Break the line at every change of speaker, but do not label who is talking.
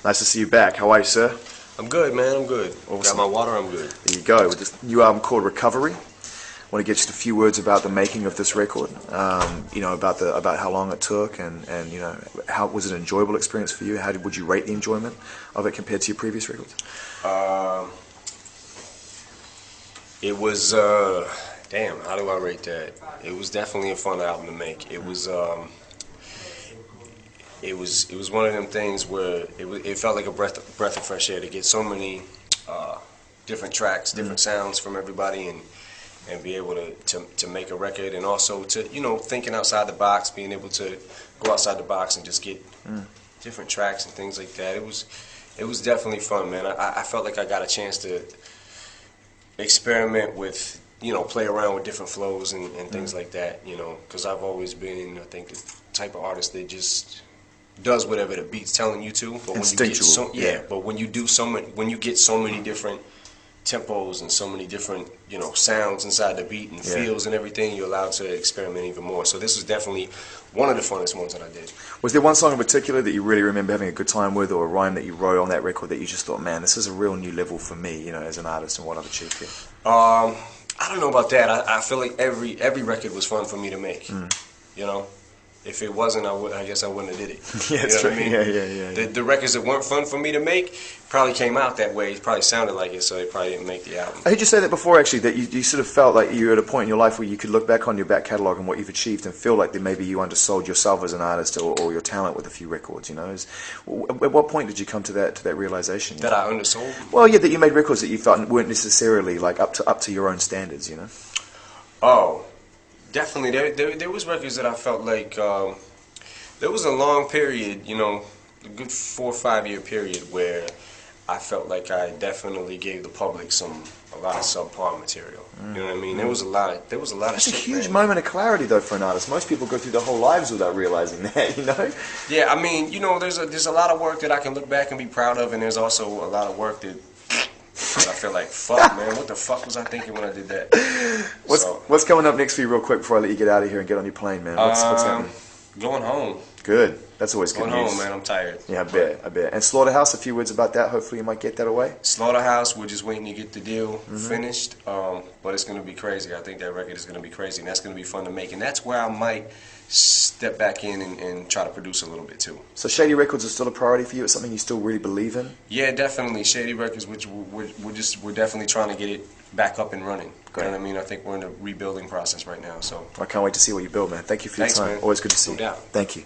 Nice to see you back. How are you, sir?
I'm good, man. I'm good.
Awesome.
Got my water. I'm good.
There you go. With this new album called Recovery. I want to get just a few words about the making of this record. About how long it took, and how was it an enjoyable experience for you? Would you rate the enjoyment of it compared to your previous records?
It was damn. How do I rate that? It was definitely a fun album to make. It was one of them things where it felt like a breath of fresh air to get so many different tracks, different sounds from everybody, and be able to make a record, and also to thinking outside the box, being able to go outside the box and just get different tracks and things like that. It was definitely fun, man. I felt like I got a chance to experiment with play around with different flows and things like that, because I've always been, I think, the type of artist that just does whatever the beat's telling you to. But
instinctual.
But when you do when you get so many different tempos and so many different sounds inside the beat and feels and everything, you're allowed to experiment even more. So this was definitely one of the funnest ones that I did.
Was there one song in particular that you really remember having a good time with, or a rhyme that you wrote on that record that you just thought, man, this is a real new level for me, as an artist and what I've achieved here?
I don't know about that. I feel like every record was fun for me to make. If it wasn't, I guess I wouldn't have did it.
Yeah, that's true.
I mean?
Yeah.
The records that weren't fun for me to make probably came out that way. It probably sounded like it, so they probably didn't make the album.
I heard you say that before, actually, that you sort of felt like you were at a point in your life where you could look back on your back catalogue and what you've achieved and feel like that maybe you undersold yourself as an artist or your talent with a few records. At what point did you come to that realization?
That I undersold?
Well, yeah, that you made records that you felt weren't necessarily like up to your own standards.
Oh, definitely. There was records that I felt like. There was a long period, a good 4 or 5 year period where I felt like I definitely gave the public a lot of subpar material. You know what I mean? There was a lot of
That's
shit,
a huge
man.
moment of clarity, though, for an artist. Most people go through their whole lives without realizing that,
Yeah, I mean, there's a lot of work that I can look back and be proud of, and there's also a lot of work that I feel like, fuck, man, what the fuck was I thinking when I did that?
What's coming up next for you, real quick, before I let you get out of here and get on your plane, man? What's happening?
Going home.
Good. That's always good
Going
news.
home, man. I'm tired.
Yeah, I bet. And Slaughterhouse, a few words about that. Hopefully you might get that away.
Slaughterhouse, we're just waiting to get the deal finished. But it's going to be crazy. I think that record is going to be crazy, and that's going to be fun to make. And that's where I might step back in and try to produce a little bit, too.
So Shady Records is still a priority for you? It's something you still really believe in?
Yeah, definitely. Shady Records, which we're definitely trying to get it back up and running.
Great.
You know what I mean? I think we're in a rebuilding process right now. So
I can't wait to see what you build, man. Thank you for your time.
Man.
Always good to see you.
No doubt.
Thank you.